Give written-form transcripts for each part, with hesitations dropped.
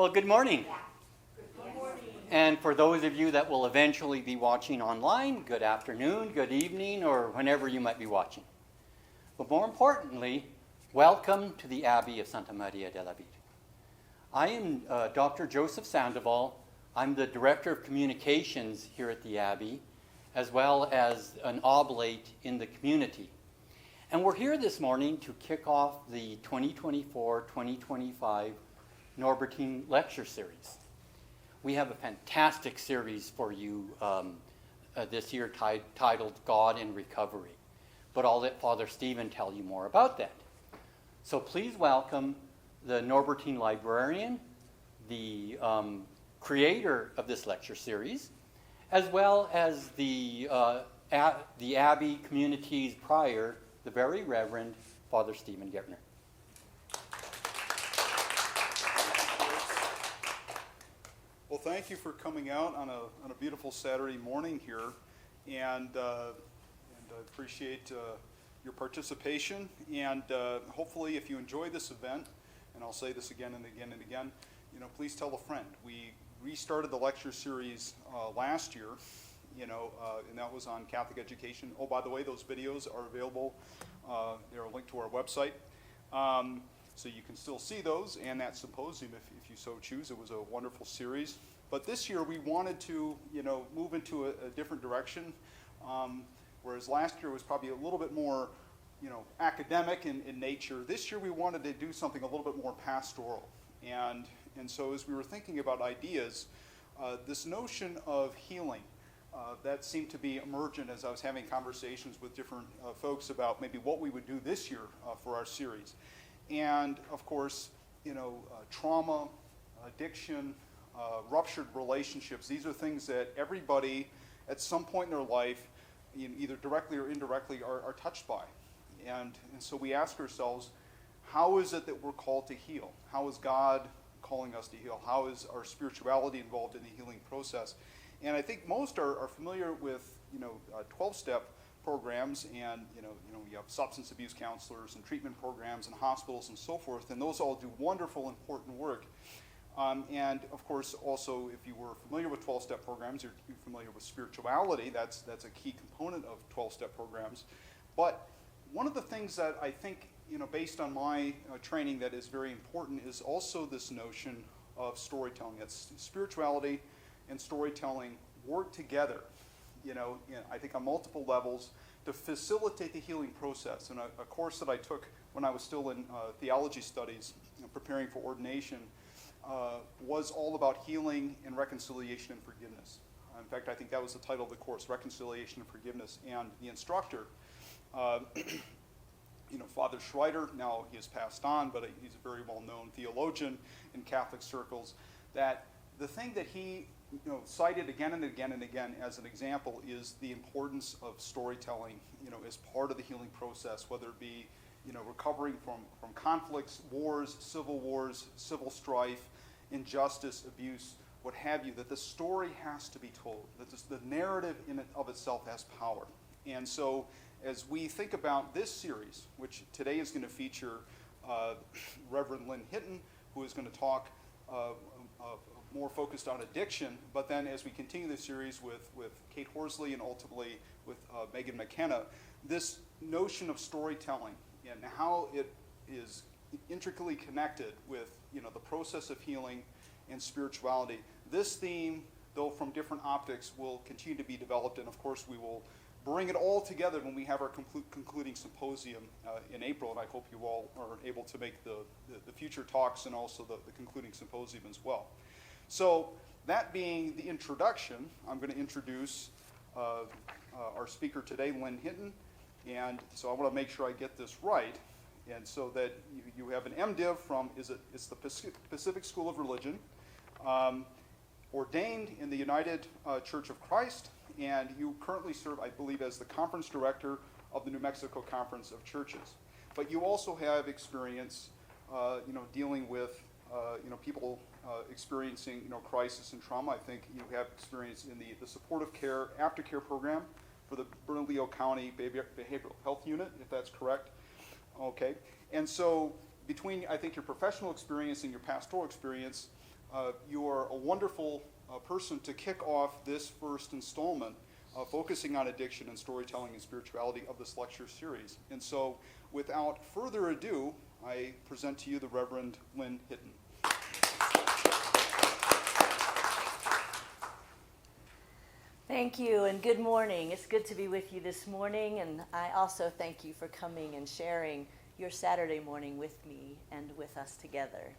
Well, good morning. Good morning. And for those of you that will eventually be watching online, good afternoon, good evening, or whenever you might be watching. But more importantly, welcome to the Abbey of Santa Maria della Vita. I am Dr. Joseph Sandoval. I'm the Director of Communications here at the Abbey, as well as an oblate in the community. And we're here this morning to kick off the 2024-2025 Norbertine Lecture Series. We have a fantastic series for you this year titled God in Recovery. But I'll let Father Stephen tell you more about that. So please welcome the Norbertine librarian, the creator of this lecture series, as well as the Abbey community's prior, the very Reverend Father Stephen Gertner. Well, thank you for coming out on a beautiful Saturday morning here, and I appreciate your participation. And hopefully, if you enjoy this event, and I'll say this again and again and again, please tell a friend. We restarted the lecture series last year. And that was on Catholic education. Oh, by the way, those videos are available. They're linked to our website. So you can still see those and that symposium if you so choose. It was a wonderful series. But this year we wanted to, move into a different direction. Whereas last year was probably a little bit more, academic in nature. This year we wanted to do something a little bit more pastoral. And so as we were thinking about ideas, this notion of healing, that seemed to be emergent as I was having conversations with different folks about maybe what we would do this year for our series. And of course, trauma, addiction, ruptured relationships, these are things that everybody at some point in their life, either directly or indirectly, are touched by. And so we ask ourselves, how is it that we're called to heal? How is God calling us to heal? How is our spirituality involved in the healing process? And I think most are familiar with 12-step programs, and you have substance abuse counselors and treatment programs and hospitals and so forth, and those all do wonderful, important work. And of course, also, if you were familiar with 12-step programs, you're familiar with spirituality. That's a key component of 12-step programs. But one of the things that I think, based on my training, that is very important is also this notion of storytelling. It's spirituality and storytelling work together, I think on multiple levels to facilitate the healing process. And a course that I took when I was still in theology studies, preparing for ordination, was all about healing and reconciliation and forgiveness. In fact, I think that was the title of the course, Reconciliation and Forgiveness. And the instructor, Father Schreiter, now he has passed on, but he's a very well-known theologian in Catholic circles, that the thing that he cited again and again and again as an example is the importance of storytelling, as part of the healing process, whether it be, recovering from conflicts, wars, civil strife, injustice, abuse, what have you, that the story has to be told, that the narrative in and of itself has power. And so as we think about this series, which today is going to feature Reverend Lynne Hinton, who is going to talk more focused on addiction, but then as we continue the series with Kate Horsley and ultimately with Megan McKenna, this notion of storytelling and how it is intricately connected with the process of healing and spirituality. This theme, though from different optics, will continue to be developed, and of course we will bring it all together when we have our concluding symposium in April, and I hope you all are able to make the future talks and also the concluding symposium as well. So that being the introduction, I'm going to introduce our speaker today, Lynne Hinton. And so I want to make sure I get this right. And so that you have an MDiv from, it's the Pacific School of Religion, ordained in the United Church of Christ, and you currently serve, I believe, as the conference director of the New Mexico Conference of Churches. But you also have experience, dealing with, people experiencing, crisis and trauma. I think you have experience in the supportive care, aftercare program for the Bernalillo County Behavioral Health Unit, if that's correct. Okay. And so between, I think, your professional experience and your pastoral experience, you are a wonderful person to kick off this first installment, focusing on addiction and storytelling and spirituality of this lecture series. And so, without further ado, I present to you the Reverend Lynne Hinton. Thank you, and good morning. It's good to be with you this morning, and I also thank you for coming and sharing your Saturday morning with me and with us together.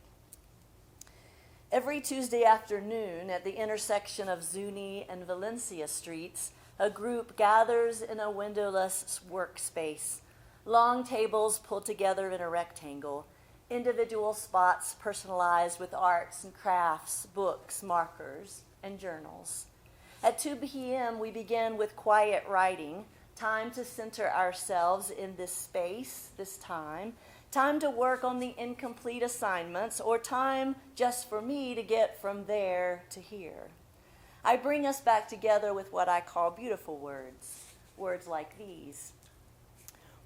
Every Tuesday afternoon at the intersection of Zuni and Valencia Streets, a group gathers in a windowless workspace, long tables pulled together in a rectangle, individual spots personalized with arts and crafts, books, markers, and journals. At 2 p.m., we begin with quiet writing, time to center ourselves in this space, this time to work on the incomplete assignments, or time just for me to get from there to here. I bring us back together with what I call beautiful words like these.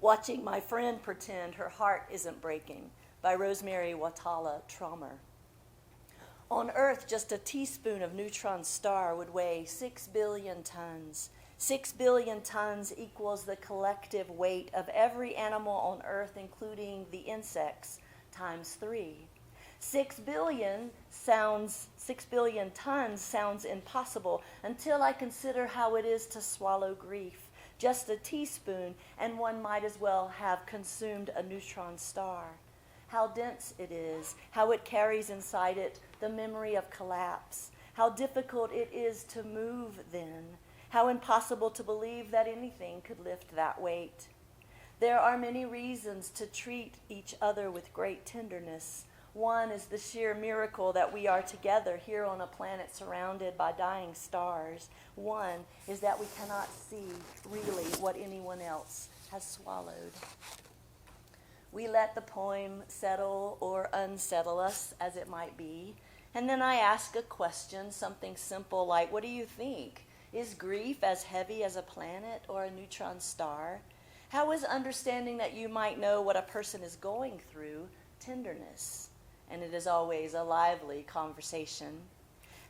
Watching My Friend Pretend Her Heart Isn't Breaking by Rosemary Watala Traumer. On Earth, just a teaspoon of neutron star would weigh 6 billion tons. 6 billion tons equals the collective weight of every animal on Earth, including the insects, times 3. 6 billion tons sounds impossible until I consider how it is to swallow grief. Just a teaspoon, and one might as well have consumed a neutron star. How dense it is, how it carries inside it the memory of collapse, how difficult it is to move then, how impossible to believe that anything could lift that weight. There are many reasons to treat each other with great tenderness. One is the sheer miracle that we are together here on a planet surrounded by dying stars. One is that we cannot see really what anyone else has swallowed. We let the poem settle or unsettle us, as it might be, and then I ask a question, something simple like, what do you think? Is grief as heavy as a planet or a neutron star? How is understanding that you might know what a person is going through tenderness? And it is always a lively conversation.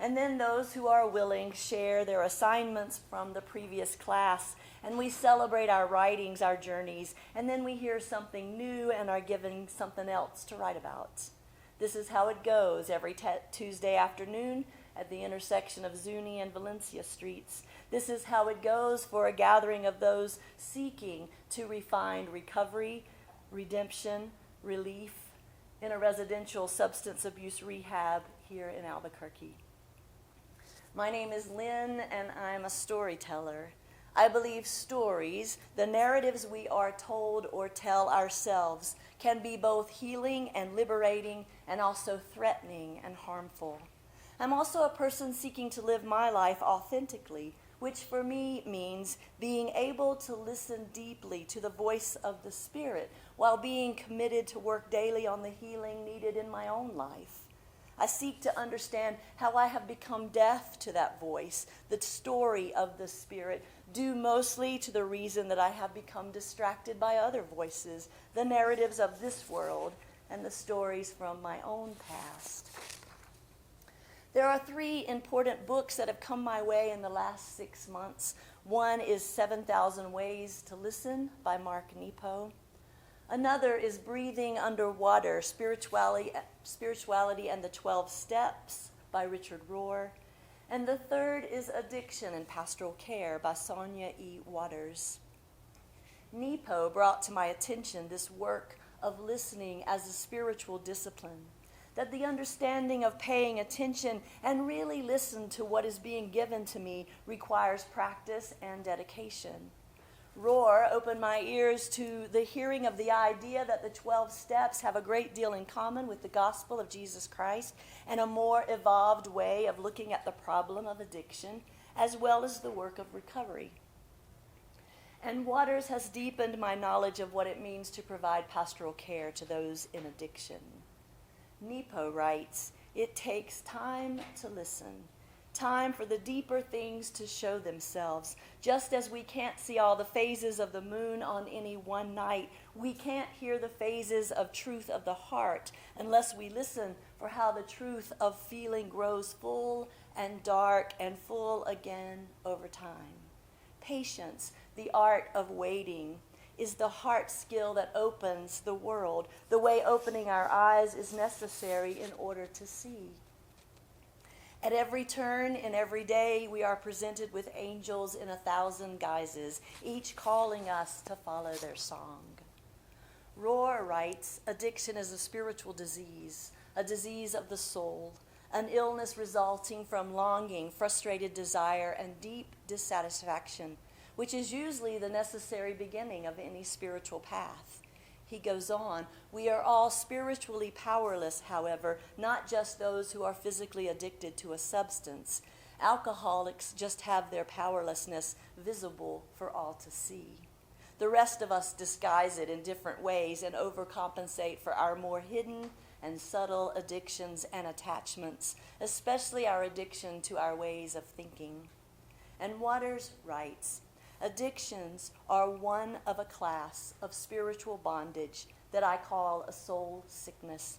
And then those who are willing share their assignments from the previous class, and we celebrate our writings, our journeys, and then we hear something new and are given something else to write about. This is how it goes every Tuesday afternoon at the intersection of Zuni and Valencia Streets. This is how it goes for a gathering of those seeking to refine recovery, redemption, relief in a residential substance abuse rehab here in Albuquerque. My name is Lynn, and I'm a storyteller. I believe stories, the narratives we are told or tell ourselves, can be both healing and liberating, and also threatening and harmful. I'm also a person seeking to live my life authentically, which for me means being able to listen deeply to the voice of the Spirit while being committed to work daily on the healing needed in my own life. I seek to understand how I have become deaf to that voice, the story of the Spirit, due mostly to the reason that I have become distracted by other voices, the narratives of this world, and the stories from my own past. There are 3 important books that have come my way in the last 6 months. One is 7,000 Ways to Listen by Mark Nepo. Another is Breathing Underwater, Spirituality and the 12 Steps by Richard Rohr. And the third is Addiction and Pastoral Care by Sonia E. Waters. Nepo brought to my attention this work of listening as a spiritual discipline, that the understanding of paying attention and really listen to what is being given to me requires practice and dedication. Rohr opened my ears to the hearing of the idea that the 12 steps have a great deal in common with the gospel of Jesus Christ and a more evolved way of looking at the problem of addiction, as well as the work of recovery. And Waters has deepened my knowledge of what it means to provide pastoral care to those in addiction. Nepo writes, "It takes time to listen, time for the deeper things to show themselves. Just as we can't see all the phases of the moon on any one night, we can't hear the phases of truth of the heart unless we listen for how the truth of feeling grows full and dark and full again over time. Patience, the art of waiting, is the heart skill that opens the world, the way opening our eyes is necessary in order to see. At every turn in every day, we are presented with angels in 1,000 guises, each calling us to follow their song. Rohr writes, addiction is a spiritual disease, a disease of the soul, an illness resulting from longing, frustrated desire, and deep dissatisfaction, which is usually the necessary beginning of any spiritual path. He goes on, we are all spiritually powerless, however, not just those who are physically addicted to a substance. Alcoholics just have their powerlessness visible for all to see. The rest of us disguise it in different ways and overcompensate for our more hidden and subtle addictions and attachments, especially our addiction to our ways of thinking. And Waters writes, addictions are one of a class of spiritual bondage that I call a soul sickness.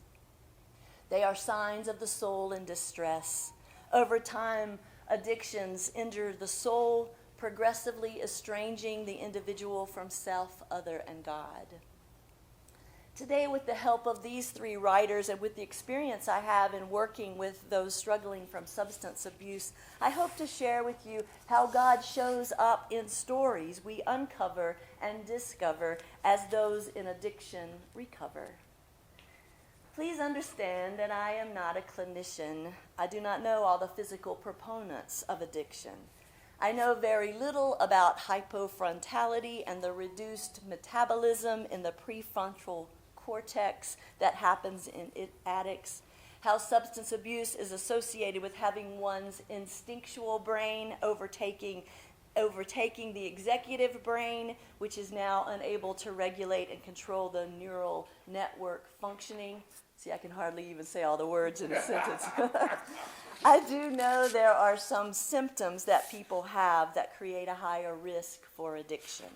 They are signs of the soul in distress. Over time, addictions injure the soul, progressively estranging the individual from self, other, and God. Today, with the help of these three writers and with the experience I have in working with those struggling from substance abuse, I hope to share with you how God shows up in stories we uncover and discover as those in addiction recover. Please understand that I am not a clinician. I do not know all the physical proponents of addiction. I know very little about hypofrontality and the reduced metabolism in the prefrontal cortex that happens in addicts, how substance abuse is associated with having one's instinctual brain overtaking the executive brain, which is now unable to regulate and control the neural network functioning. See, I can hardly even say all the words in a sentence. I do know there are some symptoms that people have that create a higher risk for addiction.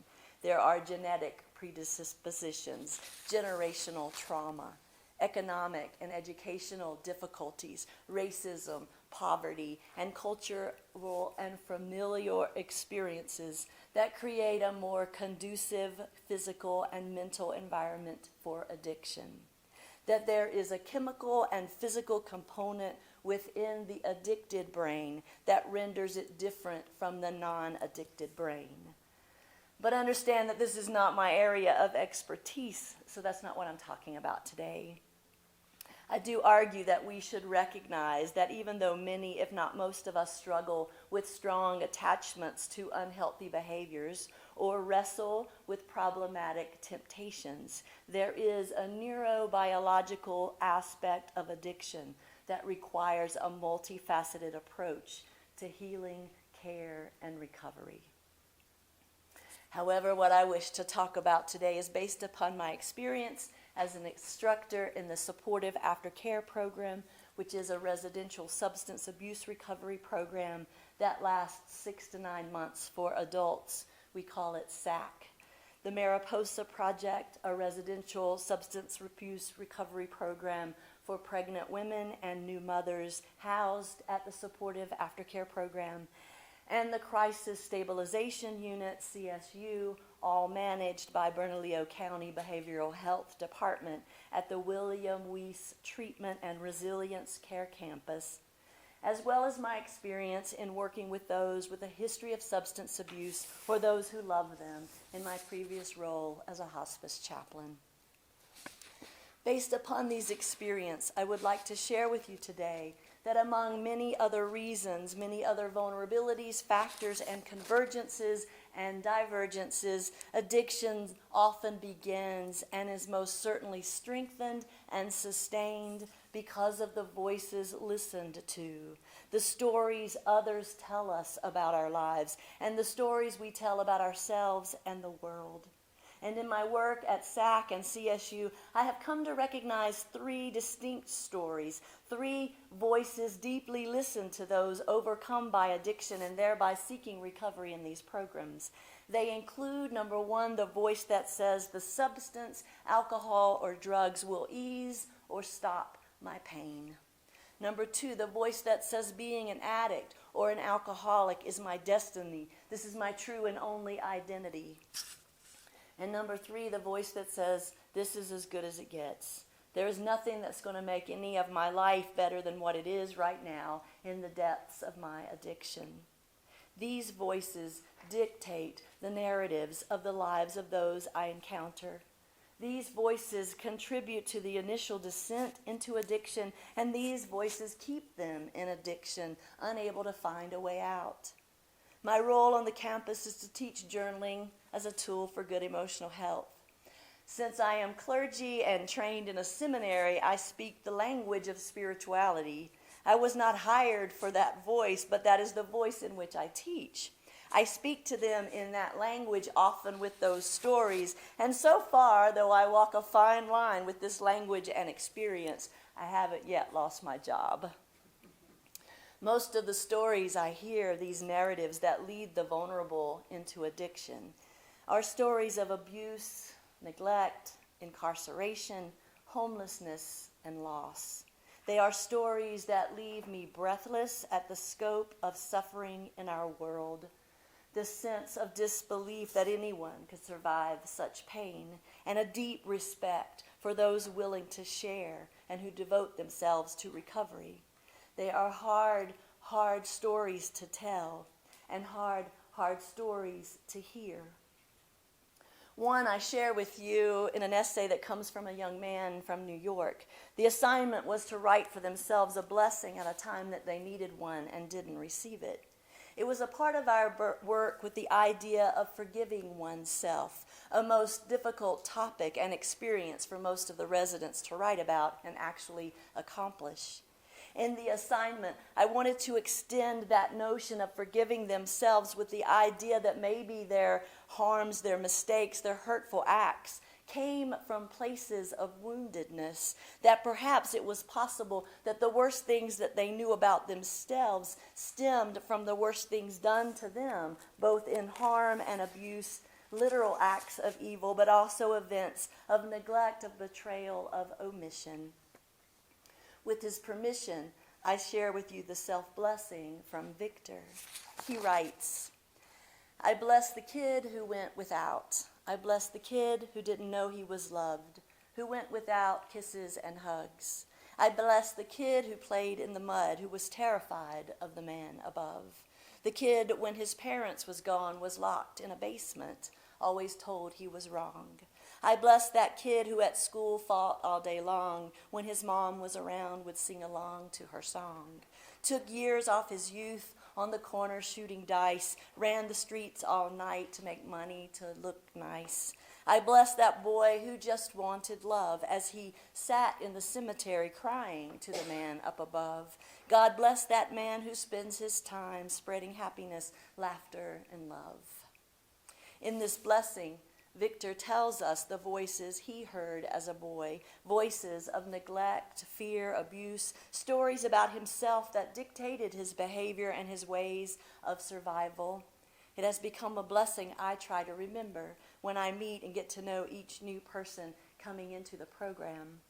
There are genetic predispositions, generational trauma, economic and educational difficulties, racism, poverty, and cultural and familial experiences that create a more conducive physical and mental environment for addiction. That there is a chemical and physical component within the addicted brain that renders it different from the non-addicted brain. But understand that this is not my area of expertise, so that's not what I'm talking about today. I do argue that we should recognize that even though many, if not most of us, struggle with strong attachments to unhealthy behaviors or wrestle with problematic temptations, there is a neurobiological aspect of addiction that requires a multifaceted approach to healing, care, and recovery. However, what I wish to talk about today is based upon my experience as an instructor in the Supportive Aftercare Program, which is a residential substance abuse recovery program that lasts 6 to 9 months for adults. We call it SAC. The Mariposa Project, a residential substance abuse recovery program for pregnant women and new mothers housed at the Supportive Aftercare Program, and the Crisis Stabilization Unit, CSU, all managed by Bernalillo County Behavioral Health Department at the William Weiss Treatment and Resilience Care Campus, as well as my experience in working with those with a history of substance abuse or those who love them in my previous role as a hospice chaplain. Based upon these experiences, I would like to share with you today that among many other reasons, many other vulnerabilities, factors, and convergences and divergences, addiction often begins and is most certainly strengthened and sustained because of the voices listened to, the stories others tell us about our lives, and the stories we tell about ourselves and the world. And in my work at SAC and CSU, I have come to recognize 3 distinct stories, 3 voices deeply listened to those overcome by addiction and thereby seeking recovery in these programs. They include, number 1, the voice that says the substance, alcohol, or drugs will ease or stop my pain. Number 2, the voice that says being an addict or an alcoholic is my destiny. This is my true and only identity. And number 3, the voice that says this is as good as it gets. There is nothing that's going to make any of my life better than what it is right now in the depths of my addiction. These voices dictate the narratives of the lives of those I encounter. These voices contribute to the initial descent into addiction, and these voices keep them in addiction, unable to find a way out. My role on the campus is to teach journaling as a tool for good emotional health. Since I am clergy and trained in a seminary, I speak the language of spirituality. I was not hired for that voice, but that is the voice in which I teach. I speak to them in that language, often with those stories. And so far, though I walk a fine line with this language and experience, I haven't yet lost my job. Most of the stories I hear, these narratives that lead the vulnerable into addiction, are stories of abuse, neglect, incarceration, homelessness, and loss. They are stories that leave me breathless at the scope of suffering in our world, the sense of disbelief that anyone could survive such pain, and a deep respect for those willing to share and who devote themselves to recovery. They are hard stories to tell, and hard stories to hear. One I share with you in an essay that comes from a young man from New York. The assignment was to write for themselves a blessing at a time that they needed one and didn't receive it. It was a part of our work with the idea of forgiving oneself, a most difficult topic and experience for most of the residents to write about and actually accomplish. In the assignment, I wanted to extend that notion of forgiving themselves with the idea that maybe their harms, their mistakes, their hurtful acts came from places of woundedness, that perhaps it was possible that the worst things that they knew about themselves stemmed from the worst things done to them, both in harm and abuse, literal acts of evil, but also events of neglect, of betrayal, of omission. With his permission, I share with you the self-blessing from Victor. He writes, I bless the kid who went without. I bless the kid who didn't know he was loved, who went without kisses and hugs. I bless the kid who played in the mud, who was terrified of the man above. The kid, when his parents was gone, was locked in a basement, always told he was wrong. I bless that kid who at school fought all day long, when his mom was around, would sing along to her song. Took years off his youth on the corner shooting dice, ran the streets all night to make money to look nice. I bless that boy who just wanted love as he sat in the cemetery crying to the man up above. God bless that man who spends his time spreading happiness, laughter, and love. In this blessing, Victor tells us the voices he heard as a boy, voices of neglect, fear, abuse, stories about himself that dictated his behavior and his ways of survival. It has become a blessing I try to remember when I meet and get to know each new person coming into the program.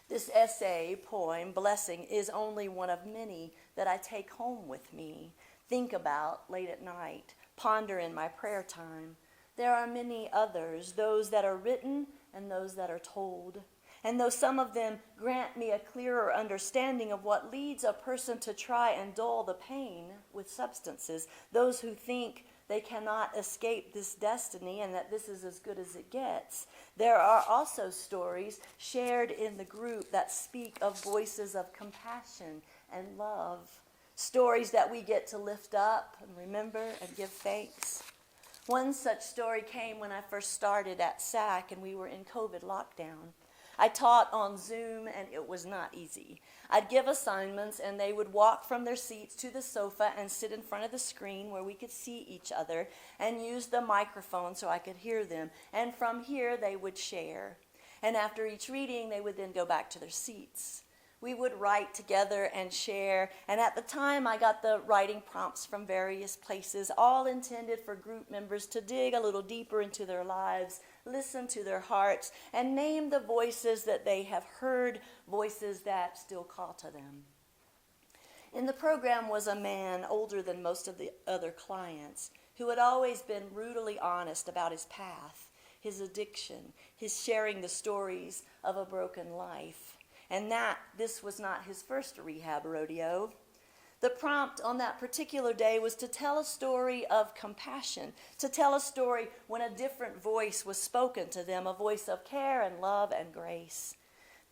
This essay, poem, blessing, is only one of many that I take home with me, think about late at night, ponder in my prayer time. There are many others, those that are written and those that are told. And though some of them grant me a clearer understanding of what leads a person to try and dull the pain with substances, those who think they cannot escape this destiny and that this is as good as it gets, there are also stories shared in the group that speak of voices of compassion and love, stories that we get to lift up and remember and give thanks. One such story came when I first started at SAC and we were in COVID lockdown. I taught on Zoom and it was not easy. I'd give assignments and they would walk from their seats to the sofa and sit in front of the screen where we could see each other and use the microphone so I could hear them. And from here they would share. And after each reading they would then go back to their seats. We would write together and share, and at the time I got the writing prompts from various places, all intended for group members to dig a little deeper into their lives, listen to their hearts, and name the voices that they have heard, voices that still call to them. In the program was a man older than most of the other clients who had always been brutally honest about his path, his addiction, his sharing the stories of a broken life, and that this was not his first rehab rodeo. The prompt on that particular day was to tell a story of compassion, to tell a story when a different voice was spoken to them, a voice of care and love and grace.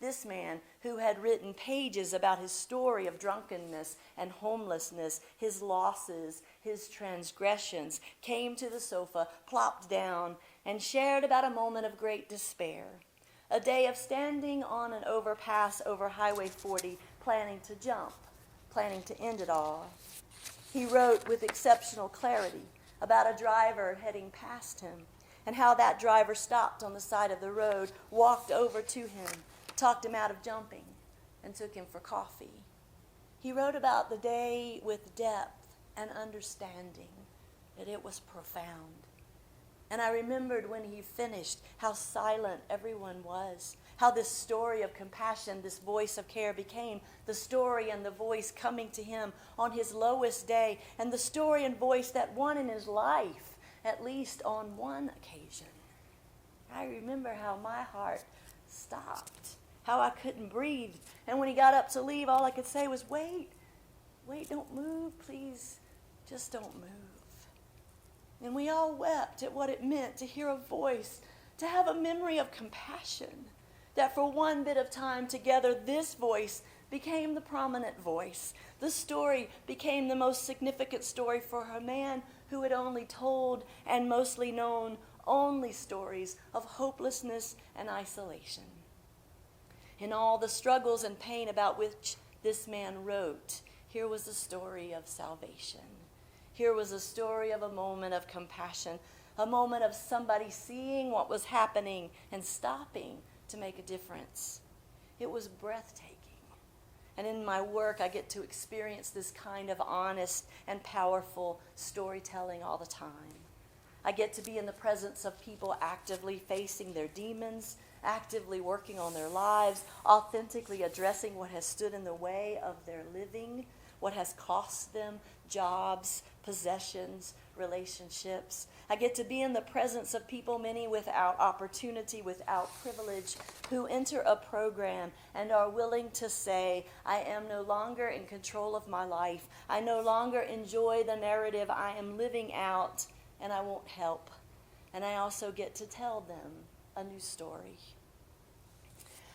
This man, who had written pages about his story of drunkenness and homelessness, his losses, his transgressions, came to the sofa, plopped down, and shared about a moment of great despair. A day of standing on an overpass over Highway 40, planning to jump, planning to end it all. He wrote with exceptional clarity about a driver heading past him and how that driver stopped on the side of the road, walked over to him, talked him out of jumping, and took him for coffee. He wrote about the day with depth and understanding, that it was profound. And I remembered when he finished how silent everyone was, how this story of compassion, this voice of care became the story and the voice coming to him on his lowest day, and the story and voice that won in his life, at least on one occasion. I remember how my heart stopped, how I couldn't breathe. And when he got up to leave, all I could say was, wait, don't move, please, just don't move. And we all wept at what it meant to hear a voice, to have a memory of compassion, that for one bit of time together, this voice became the prominent voice. The story became the most significant story for a man who had only told and mostly known only stories of hopelessness and isolation. In all the struggles and pain about which this man wrote, here was a story of salvation. Here was a story of a moment of compassion, a moment of somebody seeing what was happening and stopping to make a difference. It was breathtaking. And in my work, I get to experience this kind of honest and powerful storytelling all the time. I get to be in the presence of people actively facing their demons, actively working on their lives, authentically addressing what has stood in the way of their living, what has cost them jobs, possessions, relationships. I get to be in the presence of people, many without opportunity, without privilege, who enter a program and are willing to say, I am no longer in control of my life. I no longer enjoy the narrative I am living out, and I won't help. And I also get to tell them a new story.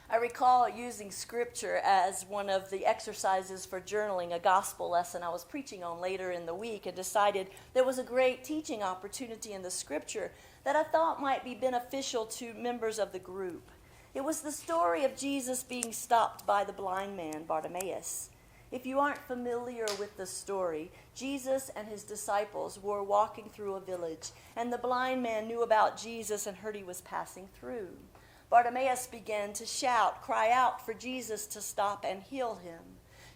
I recall using scripture as one of the exercises for journaling, a gospel lesson I was preaching on later in the week, and decided there was a great teaching opportunity in the scripture that I thought might be beneficial to members of the group. It was the story of Jesus being stopped by the blind man, Bartimaeus. If you aren't familiar with the story, Jesus and his disciples were walking through a village, and the blind man knew about Jesus and heard he was passing through. Bartimaeus began to shout, cry out for Jesus to stop and heal him.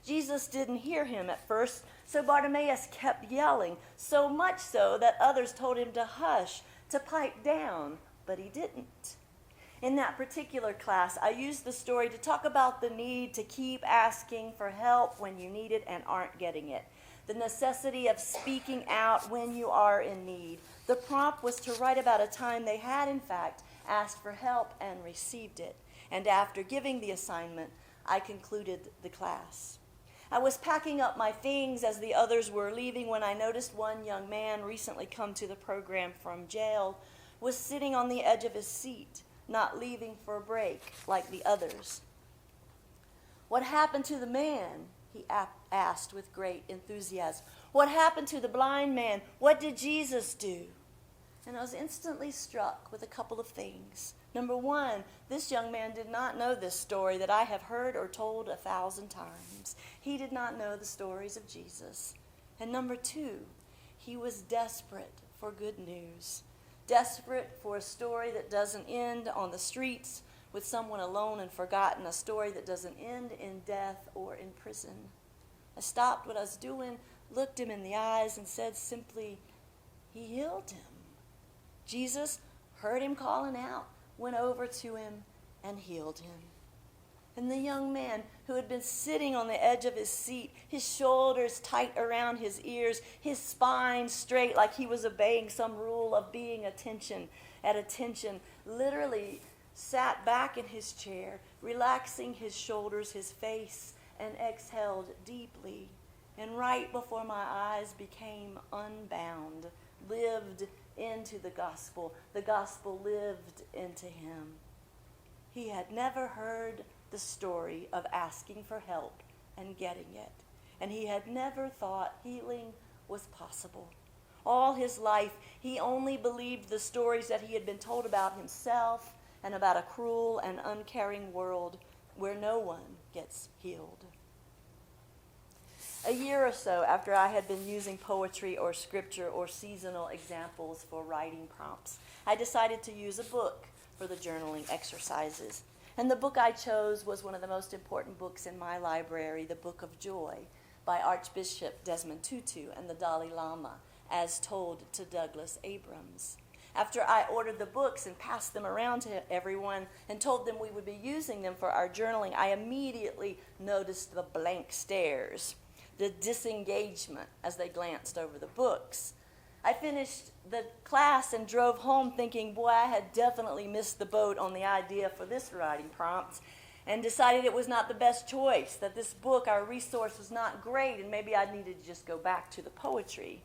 Jesus didn't hear him at first, so Bartimaeus kept yelling, so much so that others told him to hush, to pipe down, but he didn't. In that particular class, I used the story to talk about the need to keep asking for help when you need it and aren't getting it. The necessity of speaking out when you are in need. The prompt was to write about a time they had, in fact, asked for help and received it. And after giving the assignment, I concluded the class. I was packing up my things as the others were leaving when I noticed one young man, recently come to the program from jail, was sitting on the edge of his seat, not leaving for a break like the others. What happened to the man? He asked with great enthusiasm. What happened to the blind man? What did Jesus do? And I was instantly struck with a couple of things. Number one, this young man did not know this story that I have heard or told 1,000 times. He did not know the stories of Jesus. And number two, he was desperate for good news. Desperate for a story that doesn't end on the streets with someone alone and forgotten, a story that doesn't end in death or in prison. I stopped what I was doing, looked him in the eyes, and said simply, he healed him. Jesus, heard him calling out, went over to him, and healed him. And the young man who had been sitting on the edge of his seat, his shoulders tight around his ears, his spine straight like he was obeying some rule of being at attention, literally sat back in his chair, relaxing his shoulders, his face, and exhaled deeply. And right before my eyes became unbound, lived into the gospel. The gospel lived into him. He had never heard the story of asking for help and getting it. And he had never thought healing was possible. All his life, he only believed the stories that he had been told about himself and about a cruel and uncaring world where no one gets healed. A year or so after I had been using poetry or scripture or seasonal examples for writing prompts, I decided to use a book for the journaling exercises. And the book I chose was one of the most important books in my library, The Book of Joy, by Archbishop Desmond Tutu and the Dalai Lama, as told to Douglas Abrams. After I ordered the books and passed them around to everyone and told them we would be using them for our journaling, I immediately noticed the blank stares, the disengagement as they glanced over the books. I finished the class and drove home thinking, boy, I had definitely missed the boat on the idea for this writing prompt, and decided it was not the best choice, that this book, our resource, was not great, and maybe I needed to just go back to the poetry.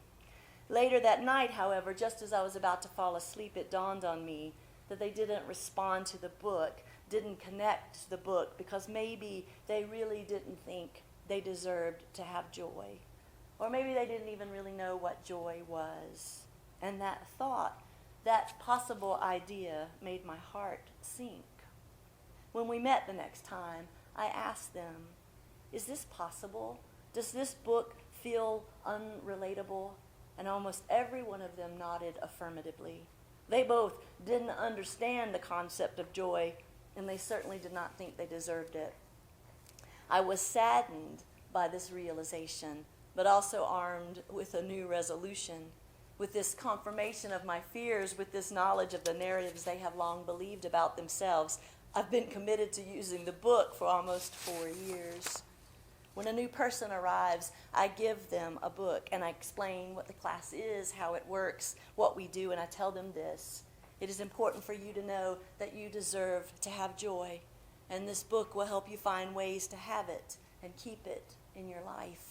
Later that night, however, just as I was about to fall asleep, it dawned on me that they didn't respond to the book, didn't connect to the book, because maybe they really didn't think they deserved to have joy. Or maybe they didn't even really know what joy was. And that thought, that possible idea, made my heart sink. When we met the next time, I asked them, is this possible? Does this book feel unrelatable? And almost every one of them nodded affirmatively. They both didn't understand the concept of joy, and they certainly did not think they deserved it. I was saddened by this realization, but also armed with a new resolution, with this confirmation of my fears, with this knowledge of the narratives they have long believed about themselves. I've been committed to using the book for almost 4 years. When a new person arrives, I give them a book, and I explain what the class is, how it works, what we do, and I tell them this: it is important for you to know that you deserve to have joy, and this book will help you find ways to have it and keep it in your life.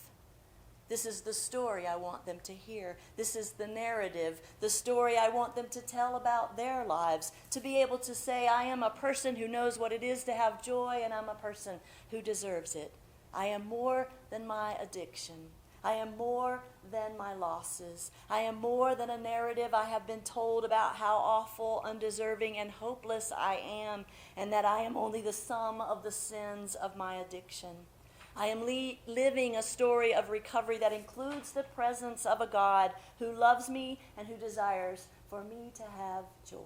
This is the story I want them to hear. This is the narrative, the story I want them to tell about their lives, to be able to say, I am a person who knows what it is to have joy, and I'm a person who deserves it. I am more than my addiction. I am more than my losses. I am more than a narrative I have been told about how awful, undeserving, and hopeless I am, and that I am only the sum of the sins of my addiction. I am living a story of recovery that includes the presence of a God who loves me and who desires for me to have joy.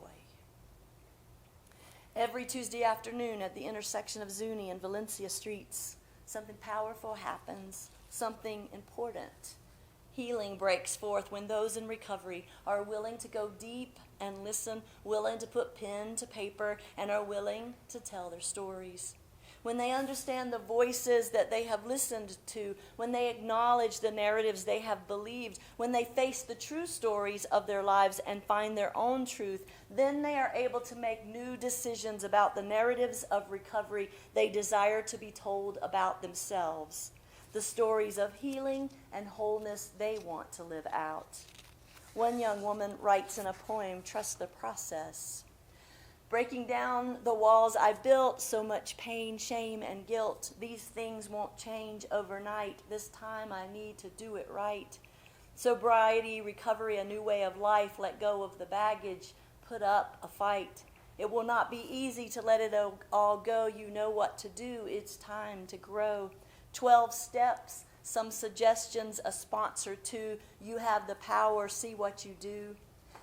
Every Tuesday afternoon at the intersection of Zuni and Valencia streets, something powerful happens, something important. Healing breaks forth when those in recovery are willing to go deep and listen, willing to put pen to paper, and are willing to tell their stories. When they understand the voices that they have listened to, when they acknowledge the narratives they have believed, when they face the true stories of their lives and find their own truth, then they are able to make new decisions about the narratives of recovery they desire to be told about themselves, the stories of healing and wholeness they want to live out. One young woman writes in a poem, "Trust the process." Breaking down the walls I built, so much pain, shame, and guilt. These things won't change overnight. This time I need to do it right. Sobriety, recovery, a new way of life, let go of the baggage, put up a fight. It will not be easy to let it all go. You know what to do. It's time to grow. 12 steps, some suggestions, a sponsor too. You have the power, see what you do.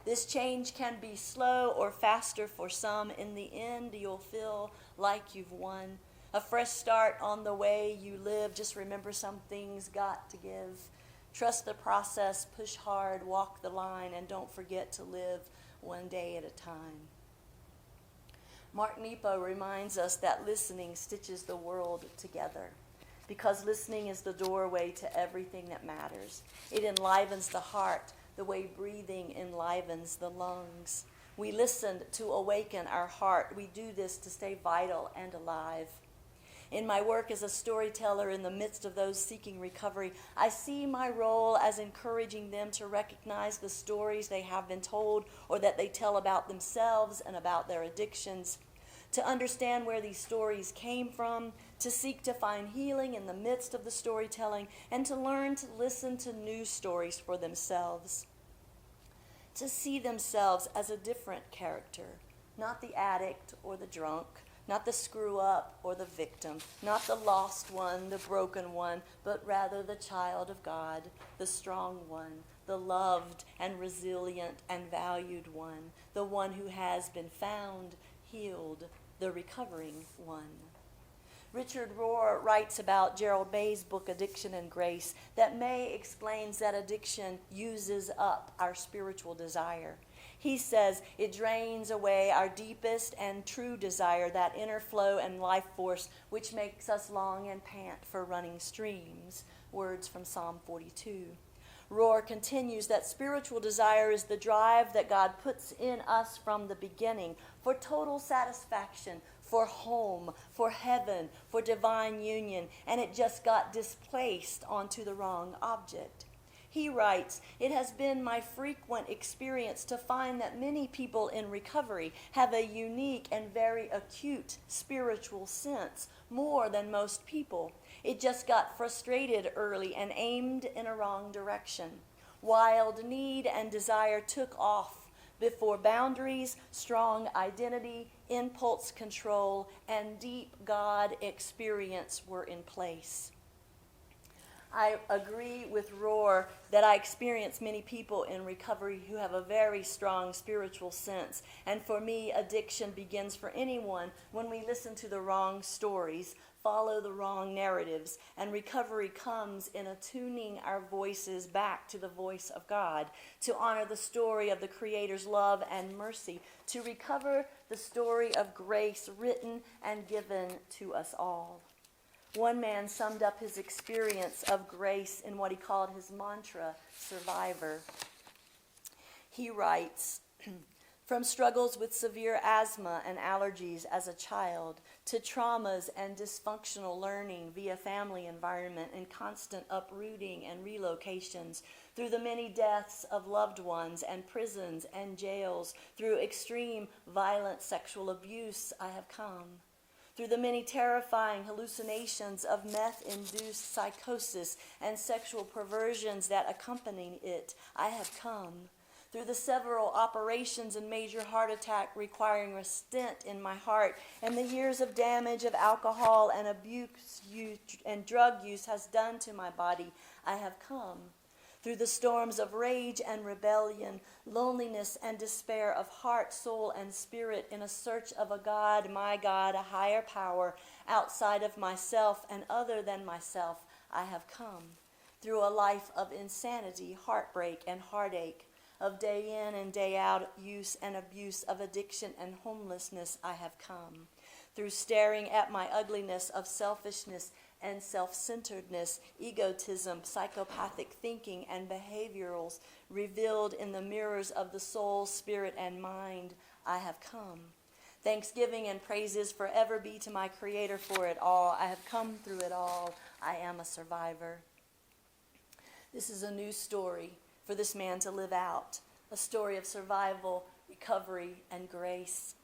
This change can be slow or faster for some. In the end, you'll feel like you've won. A fresh start on the way you live. Just remember, some things got to give. Trust the process, push hard, walk the line, and don't forget to live one day at a time. Mark Nepo reminds us that listening stitches the world together, because listening is the doorway to everything that matters. It enlivens the heart the way breathing enlivens the lungs. We listened to awaken our heart. We do this to stay vital and alive. In my work as a storyteller in the midst of those seeking recovery, I see my role as encouraging them to recognize the stories they have been told or that they tell about themselves and about their addictions, to understand where these stories came from, to seek to find healing in the midst of the storytelling, and to learn to listen to new stories for themselves, to see themselves as a different character, not the addict or the drunk, not the screw-up or the victim, not the lost one, the broken one, but rather the child of God, the strong one, the loved and resilient and valued one, the one who has been found, healed, the recovering one. Richard Rohr writes about Gerald May's book, Addiction and Grace, that May explains that addiction uses up our spiritual desire. He says it drains away our deepest and true desire, that inner flow and life force which makes us long and pant for running streams. Words from Psalm 42. Rohr continues that spiritual desire is the drive that God puts in us from the beginning for total satisfaction, for home, for heaven, for divine union, and it just got displaced onto the wrong object. He writes, "It has been my frequent experience to find that many people in recovery have a unique and very acute spiritual sense, more than most people. It just got frustrated early and aimed in a wrong direction. Wild need and desire took off before boundaries, strong identity, impulse control, and deep God experience were in place." I agree with Rohr that I experience many people in recovery who have a very strong spiritual sense. And for me, addiction begins for anyone when we listen to the wrong stories, follow the wrong narratives, and recovery comes in attuning our voices back to the voice of God, to honor the story of the Creator's love and mercy, to recover the story of grace written and given to us all. One man summed up his experience of grace in what he called his mantra, survivor. He writes, "From struggles with severe asthma and allergies as a child, to traumas and dysfunctional learning via family environment and constant uprooting and relocations, through the many deaths of loved ones and prisons and jails, through extreme violent sexual abuse, I have come. Through the many terrifying hallucinations of meth-induced psychosis and sexual perversions that accompany it, I have come. Through the several operations and major heart attack requiring a stent in my heart, and the years of damage of alcohol and abuse and drug use has done to my body, I have come. Through the storms of rage and rebellion, loneliness and despair of heart, soul, and spirit in a search of a God, my God, a higher power outside of myself and other than myself, I have come. Through a life of insanity, heartbreak, and heartache, of day in and day out use and abuse, of addiction and homelessness, I have come. Through staring at my ugliness of selfishness and self-centeredness, egotism, psychopathic thinking, and behaviorals revealed in the mirrors of the soul, spirit, and mind, I have come. Thanksgiving and praises forever be to my Creator for it all. I have come through it all. I am a survivor." This is a new story for this man to live out, a story of survival, recovery, and grace.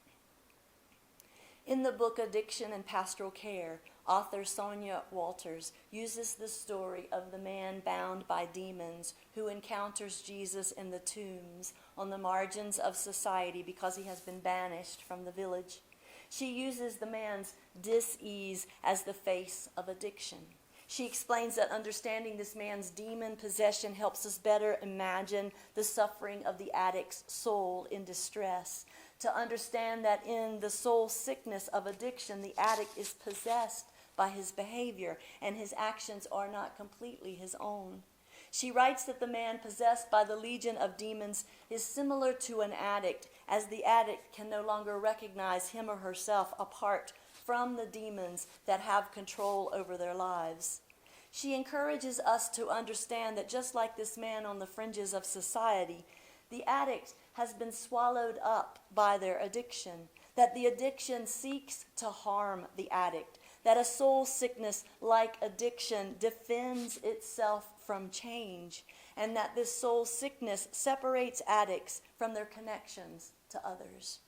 In the book Addiction and Pastoral Care, author Sonia Walters uses the story of the man bound by demons who encounters Jesus in the tombs on the margins of society because he has been banished from the village. She uses the man's dis-ease as the face of addiction. She explains that understanding this man's demon possession helps us better imagine the suffering of the addict's soul in distress, to understand that in the soul sickness of addiction, the addict is possessed by his behavior and his actions are not completely his own. She writes that the man possessed by the legion of demons is similar to an addict, as the addict can no longer recognize him or herself apart from the demons that have control over their lives. She encourages us to understand that just like this man on the fringes of society, the addict has been swallowed up by their addiction, that the addiction seeks to harm the addict, that a soul sickness like addiction defends itself from change, and that this soul sickness separates addicts from their connections to others.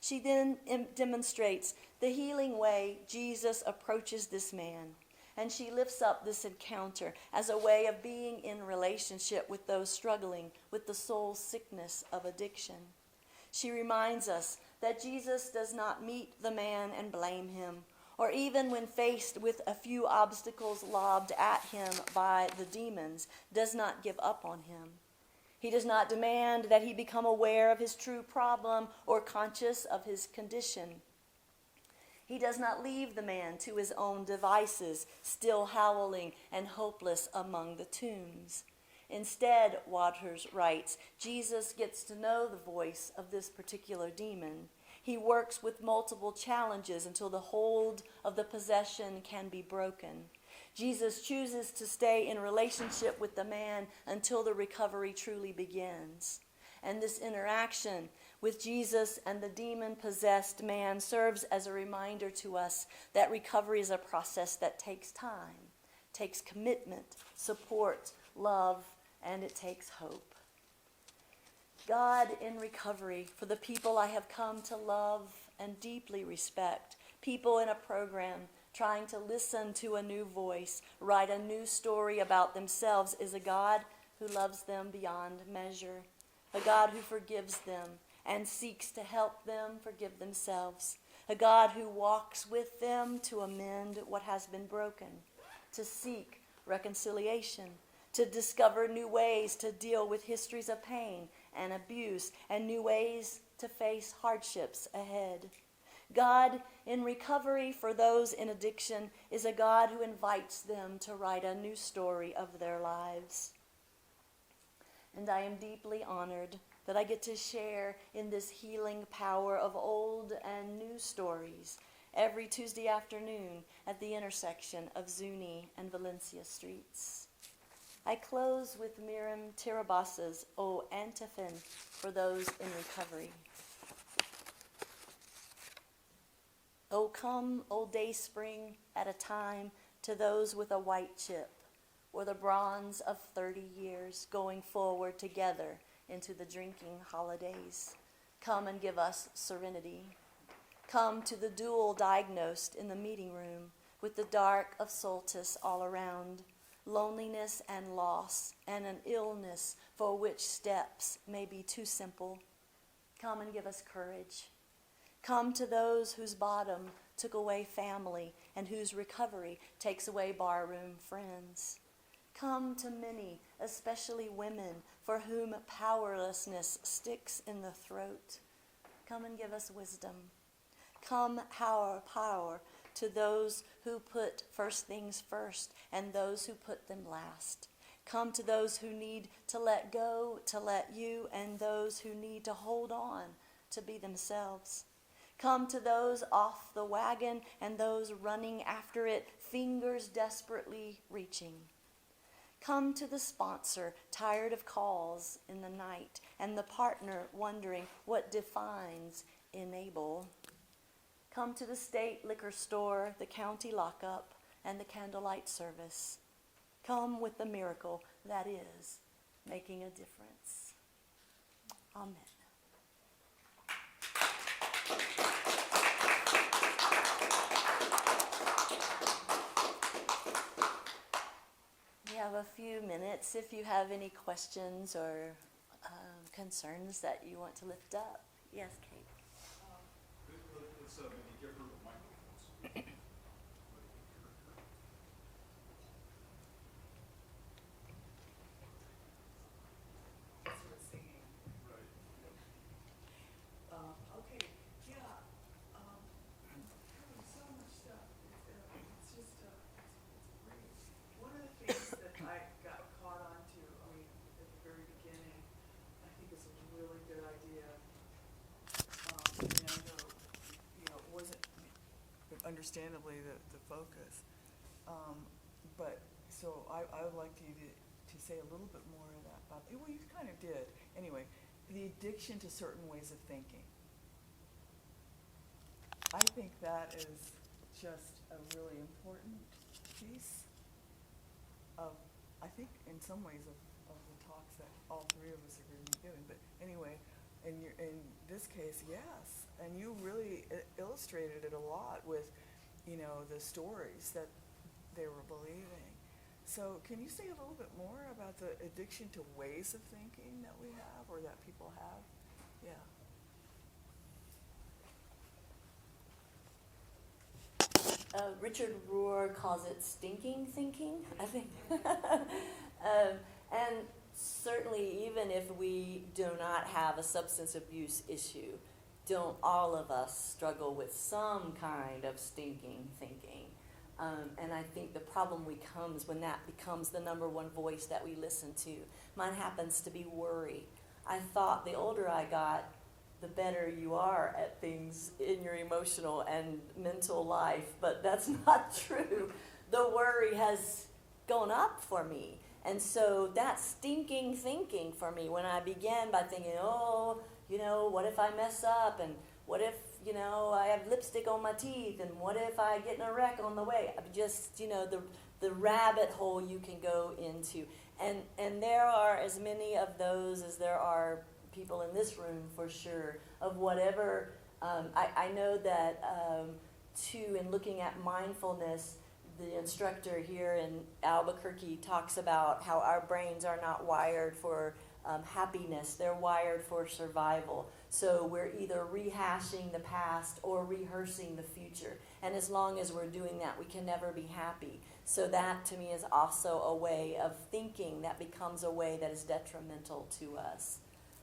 She then demonstrates the healing way Jesus approaches this man, and she lifts up this encounter as a way of being in relationship with those struggling with the soul sickness of addiction. She reminds us that Jesus does not meet the man and blame him, or even when faced with a few obstacles lobbed at him by the demons, does not give up on him. He does not demand that he become aware of his true problem or conscious of his condition. He does not leave the man to his own devices, still howling and hopeless among the tombs. Instead, Waters writes, Jesus gets to know the voice of this particular demon. He works with multiple challenges until the hold of the possession can be broken. Jesus chooses to stay in relationship with the man until the recovery truly begins. And this interaction with Jesus and the demon-possessed man serves as a reminder to us that recovery is a process that takes time, takes commitment, support, love, and it takes hope. God in recovery for the people I have come to love and deeply respect, people in a program trying to listen to a new voice, write a new story about themselves, is a God who loves them beyond measure, a God who forgives them and seeks to help them forgive themselves, a God who walks with them to amend what has been broken, to seek reconciliation, to discover new ways to deal with histories of pain and abuse, and new ways to face hardships ahead. God in recovery for those in addiction is a God who invites them to write a new story of their lives. And I am deeply honored that I get to share in this healing power of old and new stories every Tuesday afternoon at the intersection of Zuni and Valencia streets. I close with Miriam Tirabassa's O Antiphon for those in recovery. O come, O day spring, at a time to those with a white chip, or the bronze of 30 years going forward together into the drinking holidays. Come and give us serenity. Come to the dual diagnosed in the meeting room with the dark of solstice all around, loneliness and loss, and an illness for which steps may be too simple. Come and give us courage. Come to those whose bottom took away family and whose recovery takes away barroom friends. Come to many, especially women, for whom powerlessness sticks in the throat. Come and give us wisdom. Come, power to those who put first things first and those who put them last. Come to those who need to let go, to let you, and those who need to hold on to be themselves. Come to those off the wagon and those running after it, fingers desperately reaching. Come to the sponsor, tired of calls in the night, and the partner wondering what defines enable. Come to the state liquor store, the county lockup, and the candlelight service. Come with the miracle that is making a difference. Amen. We have a few minutes if you have any questions or concerns that you want to lift up. Yes, Kate. Let's maybe give her the microphones. Okay, yeah, so much stuff, it's just, it's great. One of the things that I got caught on understandably the focus. But so I would like you to say a little bit more of that about, well, you kind of did. Anyway, the addiction to certain ways of thinking. I think that is just a really important piece of, I think, in some ways of the talks that all three of us are going to be giving. But anyway, in this case, yes. And you really illustrated it a lot with, the stories that they were believing. So can you say a little bit more about the addiction to ways of thinking that we have or that people have? Yeah. Richard Rohr calls it stinking thinking, I think. And certainly, even if we do not have a substance abuse issue, don't all of us struggle with some kind of stinking thinking? And I think the problem comes when that becomes the number one voice that we listen to. Mine happens to be worry. I thought the older I got, the better you are at things in your emotional and mental life, but that's not true. The worry has gone up for me. And so that's stinking thinking for me when I began by thinking, what if I mess up? And what if, I have lipstick on my teeth? And what if I get in a wreck on the way? Just, the rabbit hole you can go into. And there are as many of those as there are people in this room for sure, of whatever. I know that, too, in looking at mindfulness, the instructor here in Albuquerque talks about how our brains are not wired for happiness. They're wired for survival. So we're either rehashing the past or rehearsing the future. And as long as we're doing that, we can never be happy. So that, to me, is also a way of thinking that becomes a way that is detrimental to us.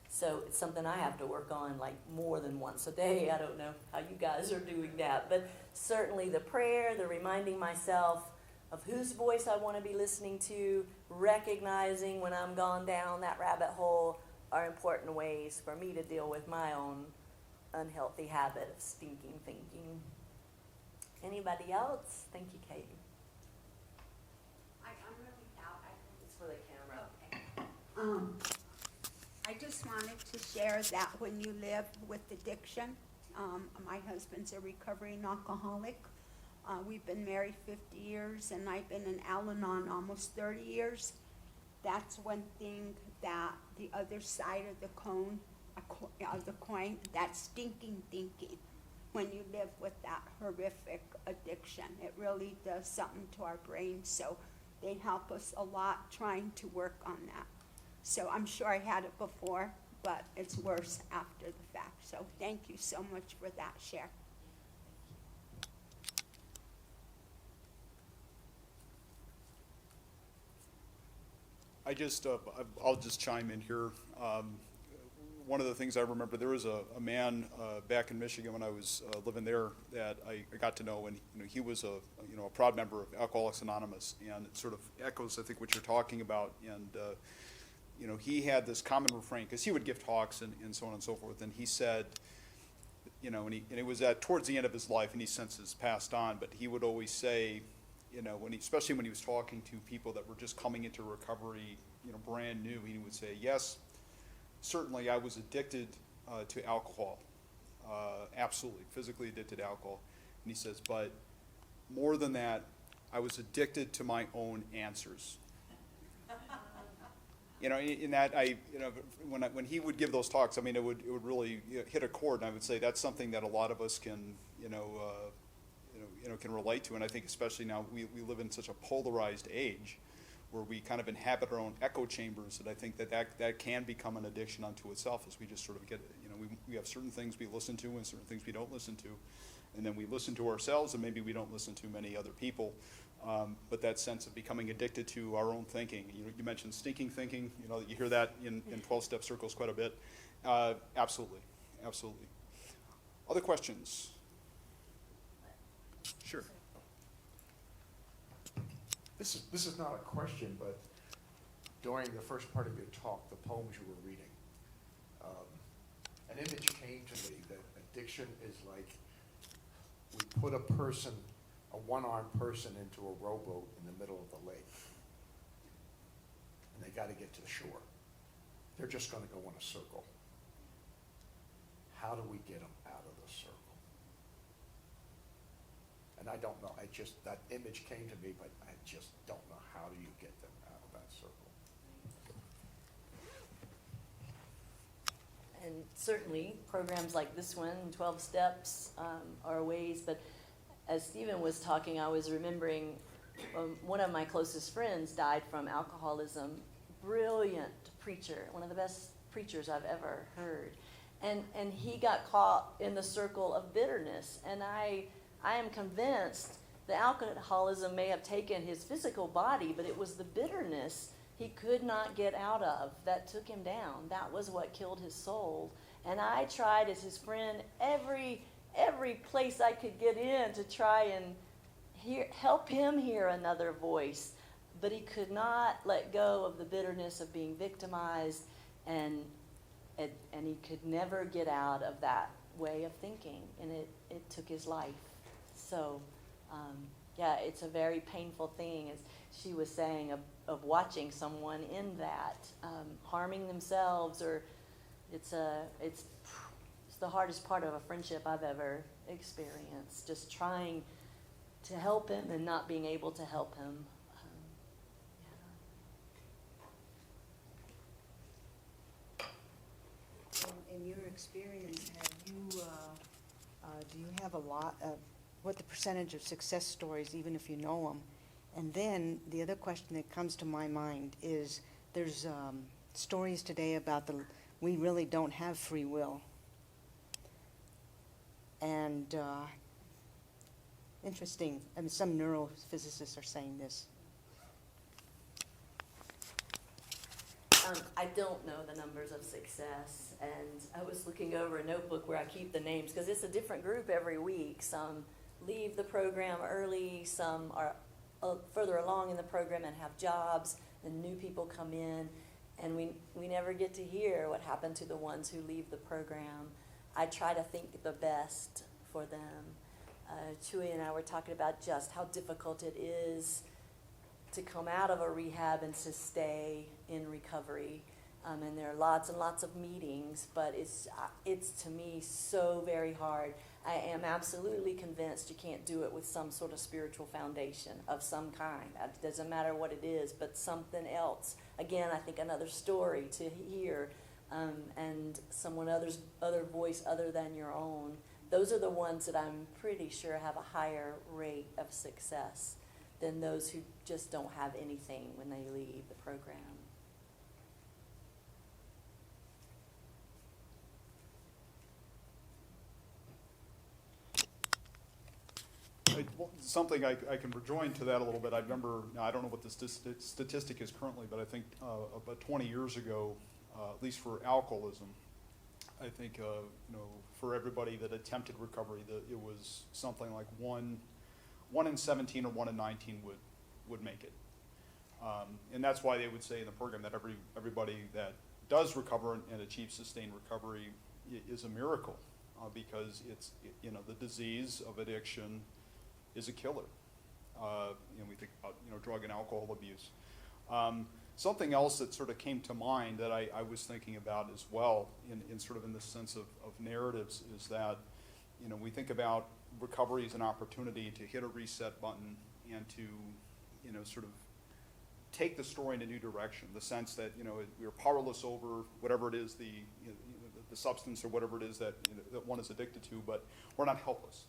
So it's something I have to work on like more than once a day. I don't know how you guys are doing that. But certainly the prayer, the reminding myself of whose voice I want to be listening to, recognizing when I'm gone down that rabbit hole are important ways for me to deal with my own unhealthy habit of stinking thinking. Anybody else? Thank you, Katie. I'm really out. It's for the camera. Okay. I just wanted to share that when you live with addiction, my husband's a recovering alcoholic. We've been married 50 years, and I've been in Al-Anon almost 30 years. That's one thing that the other side of the coin, that stinking thinking, when you live with that horrific addiction, it really does something to our brains. So they help us a lot trying to work on that. So I'm sure I had it before, but it's worse after the fact. So thank you so much for that share. I'll just chime in here. One of the things I remember, there was a man back in Michigan when I was living there that I got to know, and he was a proud member of Alcoholics Anonymous, and it sort of echoes, I think, what you're talking about. And he had this common refrain, because he would give talks and so on and so forth, and he said, and it was towards the end of his life, and he since has passed on, but he would always say, especially when he was talking to people that were just coming into recovery, brand new, he would say, yes, certainly I was addicted to alcohol, absolutely, physically addicted to alcohol. And he says, but more than that, I was addicted to my own answers. In that when he would give those talks, it would really hit a chord, and I would say that's something that a lot of us can can relate to, and I think especially now we live in such a polarized age, where we kind of inhabit our own echo chambers, that I think that can become an addiction unto itself, as we just sort of get we have certain things we listen to and certain things we don't listen to, and then we listen to ourselves, and maybe we don't listen to many other people. But that sense of becoming addicted to our own thinking. You mentioned stinking thinking. You hear that in 12-step circles quite a bit. Absolutely. Other questions? Sure. This is not a question, but during the first part of your talk, the poems you were reading, an image came to me that addiction is like we put a person, a one-armed person into a rowboat in the middle of the lake. And they gotta get to the shore. They're just gonna go in a circle. How do we get them out of the circle? And I don't know, that image came to me, but I just don't know, how do you get them out of that circle? And certainly, programs like this one, 12 Steps, are ways, but as Stephen was talking, I was remembering one of my closest friends died from alcoholism. Brilliant preacher, one of the best preachers I've ever heard. And he got caught in the circle of bitterness. And I am convinced the alcoholism may have taken his physical body, but it was the bitterness he could not get out of that took him down. That was what killed his soul. And I tried as his friend every place I could get in to try and help him hear another voice. But he could not let go of the bitterness of being victimized, and he could never get out of that way of thinking, and it took his life. So, yeah, it's a very painful thing, as she was saying, of watching someone in that, harming themselves, or it's the hardest part of a friendship I've ever experienced, just trying to help him and not being able to help him. In your experience, do you have a lot of, what the percentage of success stories, even if you know them? And then the other question that comes to my mind is, there's stories today about we really don't have free will. And interesting, I mean, some neurophysicists are saying this. I don't know the numbers of success, and I was looking over a notebook where I keep the names, because it's a different group every week. Some leave the program early, some are further along in the program and have jobs, and new people come in, and we never get to hear what happened to the ones who leave the program. I try to think the best for them. Chewy and I were talking about just how difficult it is to come out of a rehab and to stay in recovery. And there are lots and lots of meetings, but it's to me so very hard. I am absolutely convinced you can't do it with some sort of spiritual foundation of some kind. It doesn't matter what it is, but something else. Again, I think another story to hear, and other voice other than your own. Those are the ones that I'm pretty sure have a higher rate of success than those who just don't have anything when they leave the program. Something I can rejoin to that a little bit. I remember, now I don't know what the statistic is currently, but I think about 20 years ago, at least for alcoholism, I think for everybody that attempted recovery, it was something like one in 17 or 1 in 19 would make it. And that's why they would say in the program that everybody that does recover and achieves sustained recovery is a miracle, because it's the disease of addiction is a killer. We think about drug and alcohol abuse. Something else that sort of came to mind that I was thinking about as well, in sort of in the sense of narratives, is that we think about recovery as an opportunity to hit a reset button and to sort of take the story in a new direction. The sense that we're powerless over whatever it is, the substance or whatever it is that that one is addicted to, but we're not helpless.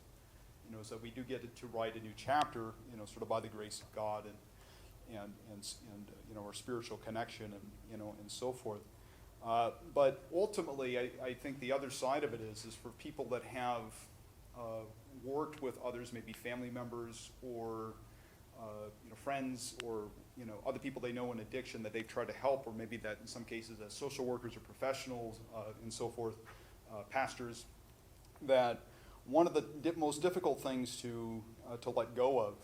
So we do get to write a new chapter, sort of by the grace of God and our spiritual connection and so forth. But ultimately, I think the other side of it is for people that have worked with others, maybe family members or friends or other people they know in addiction that they've tried to help, or maybe that in some cases as social workers or professionals and so forth, pastors, that one of the most difficult things to let go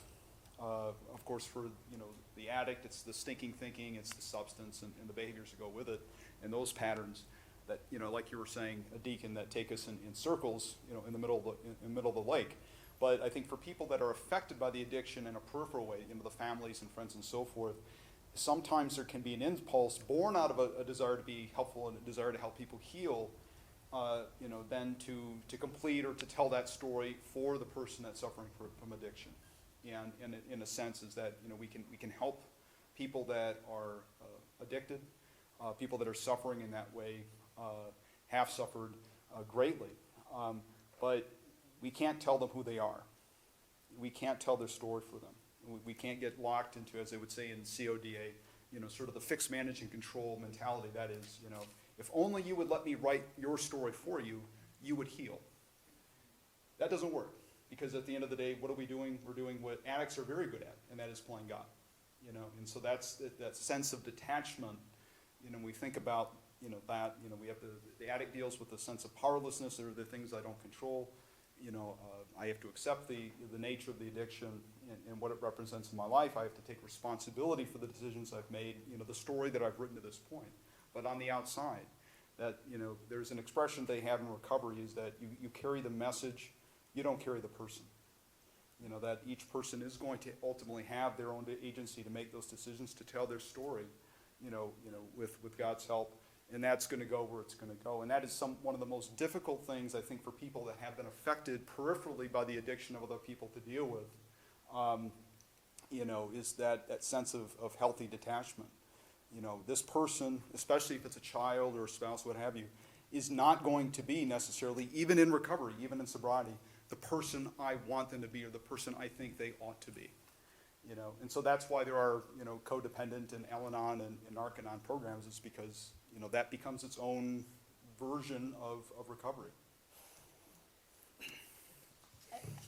of course, for the addict, it's the stinking thinking, it's the substance and the behaviors that go with it, and those patterns that like you were saying, a deacon, that take us in circles, in the middle of the lake. But I think for people that are affected by the addiction in a peripheral way, the families and friends and so forth, sometimes there can be an impulse born out of a desire to be helpful and a desire to help people heal, then to complete or to tell that story for the person that's suffering from addiction. And in a sense is that, we can help people that are addicted, people that are suffering in that way, have suffered greatly. But we can't tell them who they are. We can't tell their story for them. We can't get locked into, as they would say in CODA, sort of the fix, manage, and control mentality. That is, if only you would let me write your story for you, you would heal. That doesn't work, because at the end of the day, what are we doing? We're doing what addicts are very good at, and that is playing God. And so that's that sense of detachment. We think about, that, we have the addict deals with the sense of powerlessness. There are the things I don't control. I have to accept the nature of the addiction and what it represents in my life. I have to take responsibility for the decisions I've made, the story that I've written to this point. But on the outside, that, there's an expression they have in recovery is that you carry the message, you don't carry the person. That each person is going to ultimately have their own agency to make those decisions, to tell their story, with God's help. And that's going to go where it's going to go. And that is one of the most difficult things, I think, for people that have been affected peripherally by the addiction of other people to deal with, is that sense of healthy detachment. This person, especially if it's a child or a spouse, what have you, is not going to be necessarily, even in recovery, even in sobriety, the person I want them to be or the person I think they ought to be. And so that's why there are, codependent and Al-Anon and Narcan programs, is because, that becomes its own version of recovery.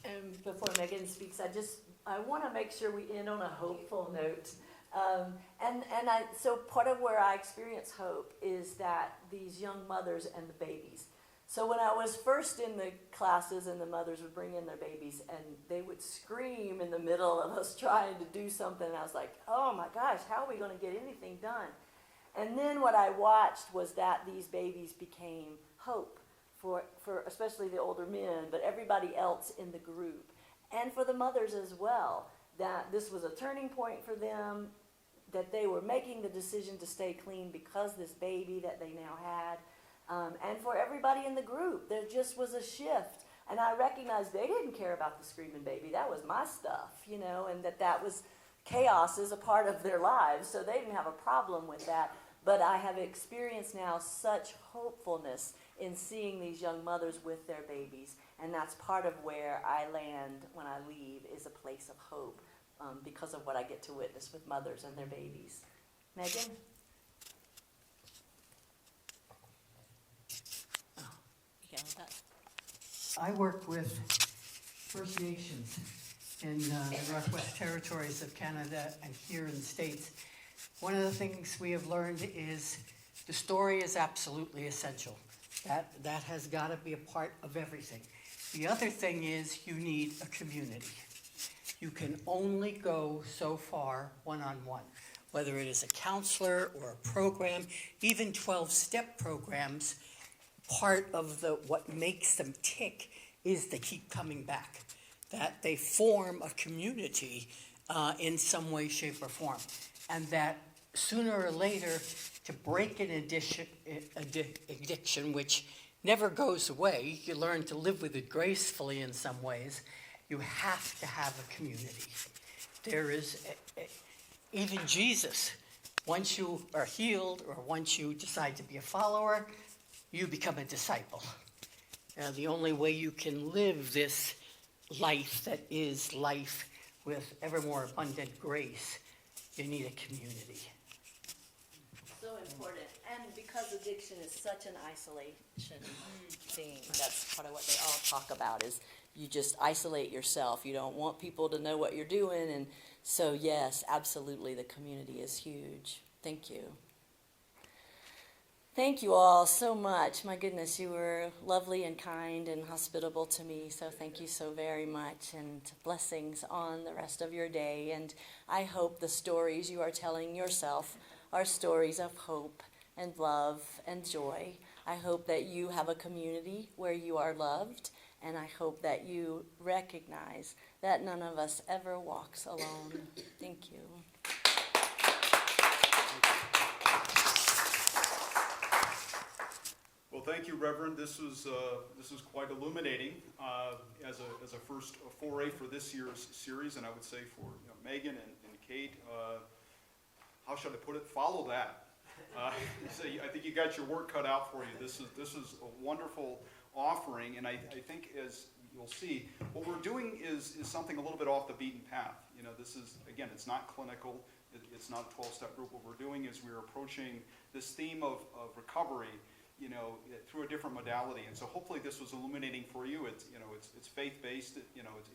And before Megan speaks, I want to make sure we end on a hopeful note. So part of where I experience hope is that these young mothers and the babies. So when I was first in the classes and the mothers would bring in their babies and they would scream in the middle of us trying to do something, and I was like, oh my gosh, how are we going to get anything done? And then what I watched was that these babies became hope for especially the older men, but everybody else in the group. And for the mothers as well, that this was a turning point for them, that they were making the decision to stay clean because this baby that they now had. And for everybody in the group, there just was a shift. And I recognized they didn't care about the screaming baby. That was my stuff, and that was chaos is a part of their lives. So they didn't have a problem with that. But I have experienced now such hopefulness in seeing these young mothers with their babies. And that's part of where I land when I leave, is a place of hope, because of what I get to witness with mothers and their babies. Megan? I work with First Nations in the Northwest Territories of Canada and here in the States. One of the things we have learned is the story is absolutely essential. That has got to be a part of everything. The other thing is you need a community. You can only go so far one-on-one, whether it is a counselor or a program, even 12-step programs. Part of what makes them tick is they keep coming back, that they form a community in some way, shape, or form, and that sooner or later, to break an addiction, which never goes away, you learn to live with it gracefully in some ways, you have to have a community. There is, even Jesus, once you are healed or once you decide to be a follower, you become a disciple. The only way you can live this life that is life with ever more abundant grace, you need a community. So important. And because addiction is such an isolation thing, that's part of what they all talk about, is you just isolate yourself. You don't want people to know what you're doing. And so, yes, absolutely, the community is huge. Thank you. Thank you all so much. My goodness, you were lovely and kind and hospitable to me, so thank you so very much, and blessings on the rest of your day. And I hope the stories you are telling yourself are stories of hope and love and joy. I hope that you have a community where you are loved And I hope that you recognize that none of us ever walks alone. Thank you. Well, thank you, Reverend. This was quite illuminating as a first foray for this year's series, and I would say for Megan and Kate, how should I put it? Follow that. So I think you got your work cut out for you. This is a wonderful offering, and I think, as you'll see, what we're doing is something a little bit off the beaten path. This is, again, it's not clinical. It's not a 12-step group. What we're doing is we're approaching this theme of recovery, through a different modality. And so hopefully this was illuminating for you. It's faith-based,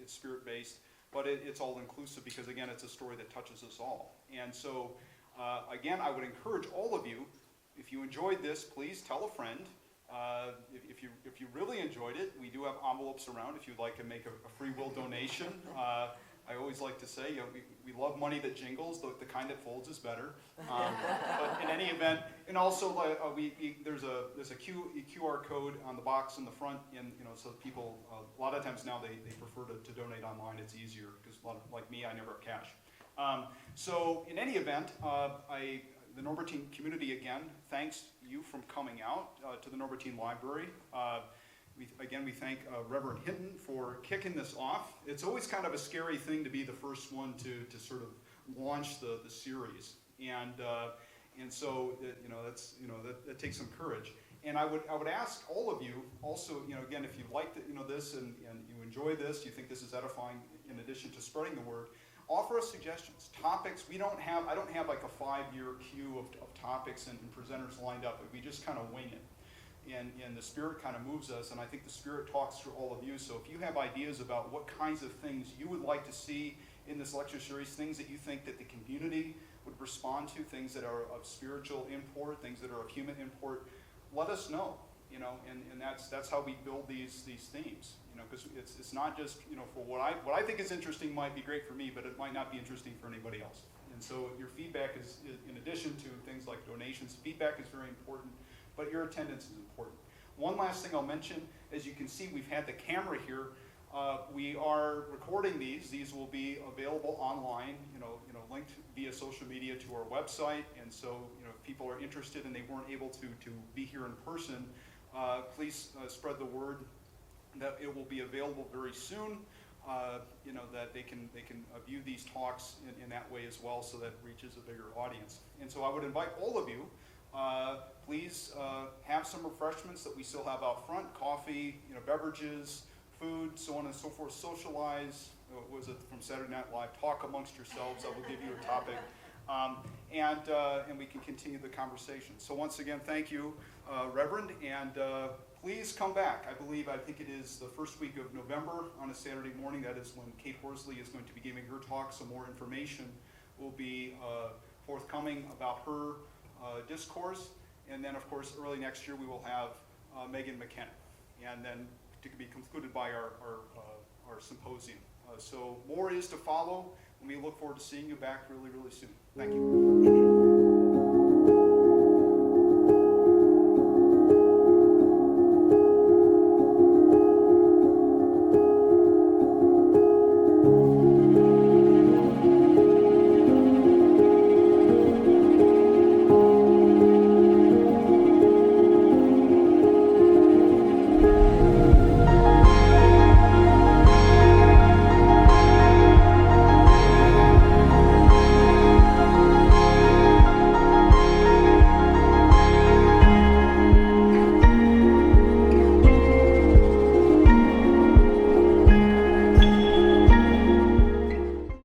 it's spirit-based, but it's all-inclusive because, again, it's a story that touches us all. And so, again, I would encourage all of you, if you enjoyed this, please tell a friend. If you really enjoyed it, we do have envelopes around if you'd like to make a free will donation. I always like to say, we love money that jingles. The kind that folds is better. But in any event, and also there's a QR code on the box in the front, and so people a lot of times now they prefer to donate online. It's easier because like me, I never have cash. So in any event, the Norbertine community again thanks you for coming out to the Norbertine Library. We thank Reverend Hinton for kicking this off. It's always kind of a scary thing to be the first one to sort of launch the series, and so that takes some courage. And I would ask all of you also, again, if you like this and you enjoy this, you think this is edifying, in addition to spreading the word, offer us suggestions, topics. I don't have like a 5-year queue of topics and presenters lined up. We just kind of wing it. And the Spirit kind of moves us, and I think the Spirit talks through all of you. So if you have ideas about what kinds of things you would like to see in this lecture series, things that you think that the community would respond to, things that are of spiritual import, things that are of human import, let us know. And that's how we build these themes. Because it's not just for what I think is interesting might be great for me, but it might not be interesting for anybody else. And so your feedback is in addition to things like donations, feedback is very important. But your attendance is important. One last thing I'll mention, as you can see, we've had the camera here. We are recording these. These will be available online, linked via social media to our website. And so, if people are interested and they weren't able to be here in person, please spread the word that it will be available very soon. That they can view these talks in that way as well, so that it reaches a bigger audience. And so I would invite all of you. Please have some refreshments that we still have out front, coffee, beverages, food, so on and so forth. Socialize. What was it from Saturday Night Live? Talk amongst yourselves. I will give you a topic. And we can continue the conversation. So once again, thank you, Reverend, and please come back. I think it is the first week of November on a Saturday morning. That is when Kate Horsley is going to be giving her talk. So more information will be forthcoming about her discourse, and then of course early next year we will have Megan McKenna, and then to be concluded by our symposium. So more is to follow, and we look forward to seeing you back really, really soon. Thank you.